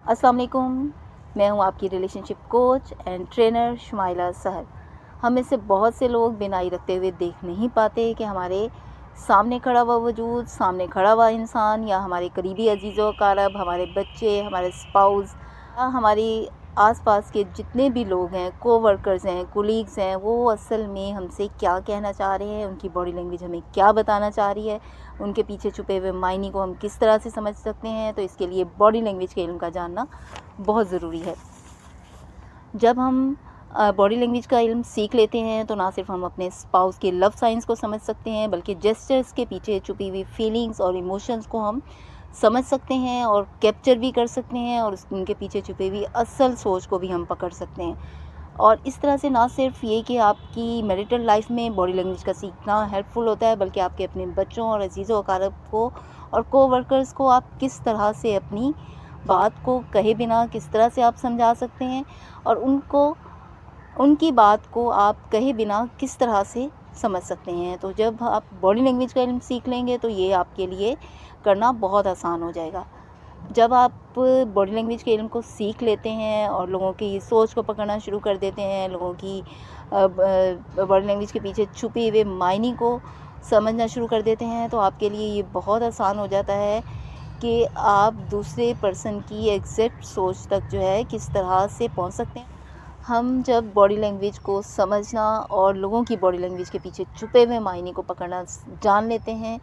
अस्सलाम वालेकुम। मैं हूं आपकी relationship coach and trainer Shumaila सहर। हम में से बहुत से लोग बिनाई रखते हुए देख नहीं पाते कि हमारे सामने खड़ा हुआ वजूद, सामने खड़ा हुआ इंसान या हमारे करीबी अजीज़ो कारब, हमारे बच्चे, हमारे स्पाउस या हमारी आसपास के जितने भी लोग हैं, कोवर्कर्स हैं, कोलीग्स हैं, वो असल में हमसे क्या कहना चाह रहे हैं, उनकी बॉडी लैंग्वेज हमें क्या बताना चाह रही है, उनके पीछे छुपे हुए मायने को हम किस तरह से समझ सकते हैं। तो इसके लिए बॉडी लैंग्वेज के इल्म का जानना बहुत ज़रूरी है। जब हम बॉडी लैंग्वेज का इल्म सीख लेते हैं तो ना सिर्फ हम अपने स्पाउस के लव साइंस को समझ सकते हैं, बल्कि जेस्चर्स के पीछे छुपी हुई फीलिंग्स और इमोशंस को हम समझ सकते हैं और कैप्चर भी कर सकते हैं, और उनके पीछे छुपी हुई असल सोच को भी हम पकड़ सकते हैं। और इस तरह से ना सिर्फ ये कि आपकी मैरिटल लाइफ में बॉडी लैंग्वेज का सीखना हेल्पफुल होता है, बल्कि आपके अपने बच्चों और अजीज़ों अकारब को और कोवर्कर्स को आप किस तरह से अपनी बात को कहे बिना किस तरह से आप समझा सकते हैं, और उनकी बात को आप कहे बिना किस तरह से समझ सकते हैं। तो जब आप बॉडी लैंग्वेज का इल्म सीख लेंगे तो ये आपके लिए करना बहुत आसान हो जाएगा। जब आप बॉडी लैंग्वेज के इल्म को सीख लेते हैं और लोगों की सोच को पकड़ना शुरू कर देते हैं, लोगों की बॉडी लैंग्वेज के पीछे छुपे हुए मायने को समझना शुरू कर देते हैं, तो आपके लिए ये बहुत आसान हो जाता है कि आप दूसरे पर्सन की एग्जैक्ट सोच तक जो है किस तरह से पहुंच सकते हैं। हम जब बॉडी लैंग्वेज को समझना और लोगों की बॉडी लैंग्वेज के पीछे छुपे हुए मायने को पकड़ना जान लेते हैं,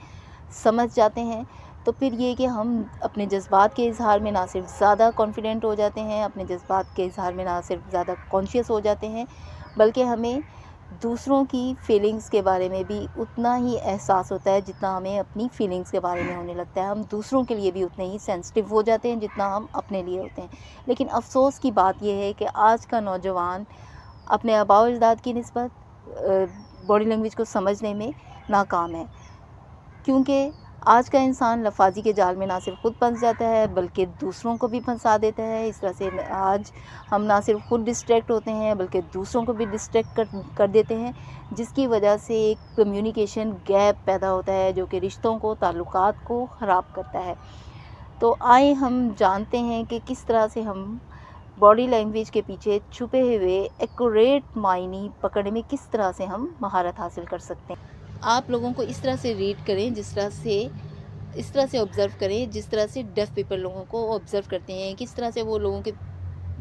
समझ जाते हैं, तो फिर ये कि हम अपने जज्बात के इज़हार में ना सिर्फ ज़्यादा कॉन्फिडेंट हो जाते हैं, अपने जज्बात के इज़हार में ना सिर्फ ज़्यादा कॉन्शियस हो जाते हैं, बल्कि हमें दूसरों की फीलिंग्स के बारे में भी उतना ही एहसास होता है जितना हमें अपनी फीलिंग्स के बारे में होने लगता है। हम दूसरों के लिए भी उतने ही सेंसिटिव हो जाते हैं जितना हम अपने लिए होते हैं। लेकिन अफ़सोस की बात यह है कि आज का नौजवान अपने आबाओ अजदाद की निस्बत बॉडी लैंग्वेज को समझने में नाकाम है, क्योंकि आज का इंसान लफाजी के जाल में ना सिर्फ खुद फंस जाता है बल्कि दूसरों को भी फंसा देता है। इस तरह से आज हम ना सिर्फ खुद डिस्ट्रैक्ट होते हैं बल्कि दूसरों को भी डिस्ट्रैक्ट कर देते हैं, जिसकी वजह से एक कम्युनिकेशन गैप पैदा होता है जो कि रिश्तों को, ताल्लुकात को ख़राब करता है। तो आए हम जानते हैं कि किस तरह से हम बॉडी लैंग्वेज के पीछे छुपे हुए एक्यूरेट मायने पकड़ने में किस तरह से हम महारत हासिल कर सकते हैं। आप लोगों को इस तरह से रीड करें, इस तरह से ऑब्ज़र्व करें जिस तरह से डेफ पीपल लोगों को ऑब्ज़र्व करते हैं, किस तरह से वो लोगों के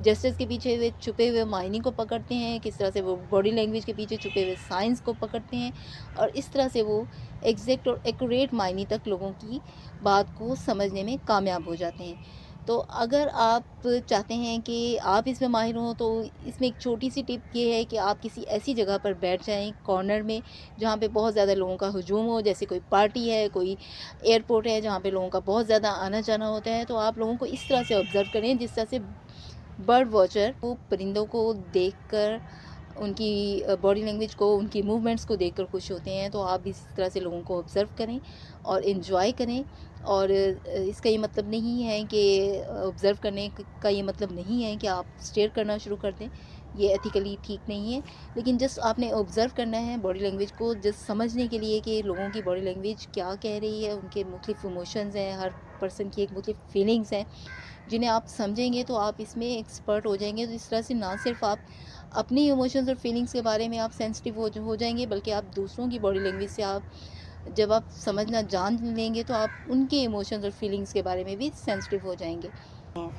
जेस्चर्स के पीछे हुए छुपे हुए मायने को पकड़ते हैं, किस तरह से वो बॉडी लैंग्वेज के पीछे छुपे हुए साइंस को पकड़ते हैं, और इस तरह से वो एग्जैक्ट और एक्यूरेट मायने तक लोगों की बात को समझने में कामयाब हो जाते हैं। तो अगर आप चाहते हैं कि आप इसमें माहिर हों, तो इसमें एक छोटी सी टिप ये है कि आप किसी ऐसी जगह पर बैठ जाएं कॉर्नर में जहाँ पे बहुत ज़्यादा लोगों का हुजूम हो, जैसे कोई पार्टी है, कोई एयरपोर्ट है जहाँ पे लोगों का बहुत ज़्यादा आना जाना होता है। तो आप लोगों को इस तरह से ऑब्ज़र्व करें जिस तरह से बर्ड वॉचर वो परिंदों को देखकर उनकी बॉडी लैंग्वेज को, उनकी मूवमेंट्स को देखकर खुश होते हैं। तो आप इस तरह से लोगों को ऑब्ज़र्व करें और इन्जॉय करें। और इसका ये मतलब नहीं है कि ऑब्ज़र्व करने का ये मतलब नहीं है कि आप स्टेयर करना शुरू कर दें, ये एथिकली ठीक नहीं है। लेकिन जस्ट आपने ऑब्ज़र्व करना है बॉडी लैंग्वेज को, जस्ट समझने के लिए कि लोगों की बॉडी लैंग्वेज क्या कह रही है, उनके मुख्तलिफ़ इमोशंस हैं, हर पर्सन की एक मुख्तलिफ़ फीलिंग्स हैं, जिन्हें आप समझेंगे तो आप इसमें एक्सपर्ट हो जाएंगे। तो इस तरह से ना सिर्फ आप अपनी इमोशंस और फीलिंग्स के बारे में आप सेंसिटिव हो जाएंगे, बल्कि आप दूसरों की बॉडी लैंग्वेज से जब आप समझना जान लेंगे तो आप उनके इमोशंस और फीलिंग्स के बारे में भी सेंसिटिव हो जाएंगे।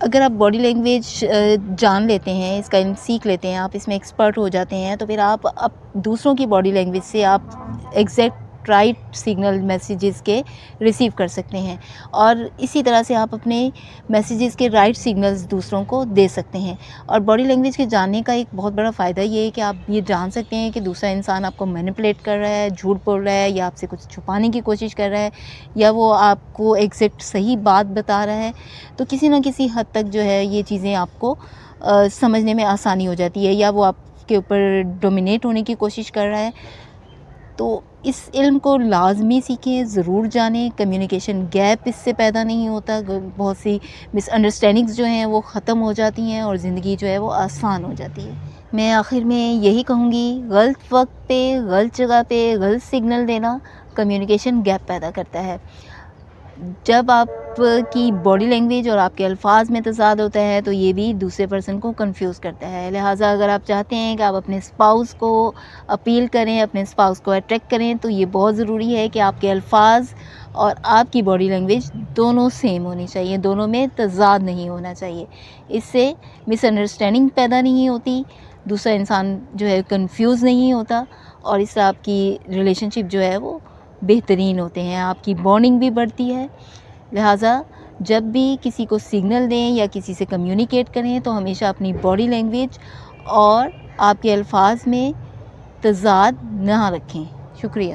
अगर आप बॉडी लैंग्वेज जान लेते हैं, इसका इल्म सीख लेते हैं, आप इसमें एक्सपर्ट हो जाते हैं, तो फिर आप दूसरों की बॉडी लैंग्वेज से आप एग्जैक्ट राइट सिग्नल मैसेजेस के रिसीव कर सकते हैं, और इसी तरह से आप अपने मैसेजेस के राइट सिग्नल्स दूसरों को दे सकते हैं। और बॉडी लैंग्वेज के जानने का एक बहुत बड़ा फ़ायदा ये है कि आप ये जान सकते हैं कि दूसरा इंसान आपको मैनिपुलेट कर रहा है, झूठ बोल रहा है, या आपसे कुछ छुपाने की कोशिश कर रहा है, या वो आपको एग्जैक्ट सही बात बता रहा है। तो किसी न किसी हद तक जो है ये चीज़ें आपको समझने में आसानी हो जाती है, या वो आपके ऊपर डोमिनेट होने की कोशिश कर रहा है। तो इस इल्म को लाजमी सीखें, ज़रूर जानें। कम्युनिकेशन गैप इससे पैदा नहीं होता, बहुत सी मिसअंडरस्टैंडिंग्स जो हैं वो ख़त्म हो जाती हैं और ज़िंदगी जो है वो आसान हो जाती है। मैं आखिर में यही कहूँगी, गलत वक्त पे, गलत जगह पे, गलत सिग्नल देना कम्युनिकेशन गैप पैदा करता है। جب آپ کی باڈی لینگویج اور آپ کے الفاظ میں تضاد ہوتا ہے تو یہ بھی دوسرے پرسن کو کنفیوز کرتا ہے. لہٰذا اگر آپ چاہتے ہیں کہ آپ اپنے اسپاؤس کو اپیل کریں، اپنے اسپاؤس کو اٹریکٹ کریں، تو یہ بہت ضروری ہے کہ آپ کے الفاظ اور آپ کی باڈی لینگویج دونوں سیم ہونی چاہیے، دونوں میں تضاد نہیں ہونا چاہیے. اس سے مس انڈرسٹینڈنگ پیدا نہیں ہوتی، دوسرا انسان جو ہے کنفیوز نہیں ہوتا، اور اس سے آپ کی ریلیشن شپ جو ہے وہ بہترین ہوتے ہیں، آپ کی بانڈنگ بھی بڑھتی ہے. لہٰذا جب بھی کسی کو سگنل دیں یا کسی سے کمیونیکیٹ کریں تو ہمیشہ اپنی باڈی لینگویج اور آپ کے الفاظ میں تضاد نہ رکھیں. شکریہ.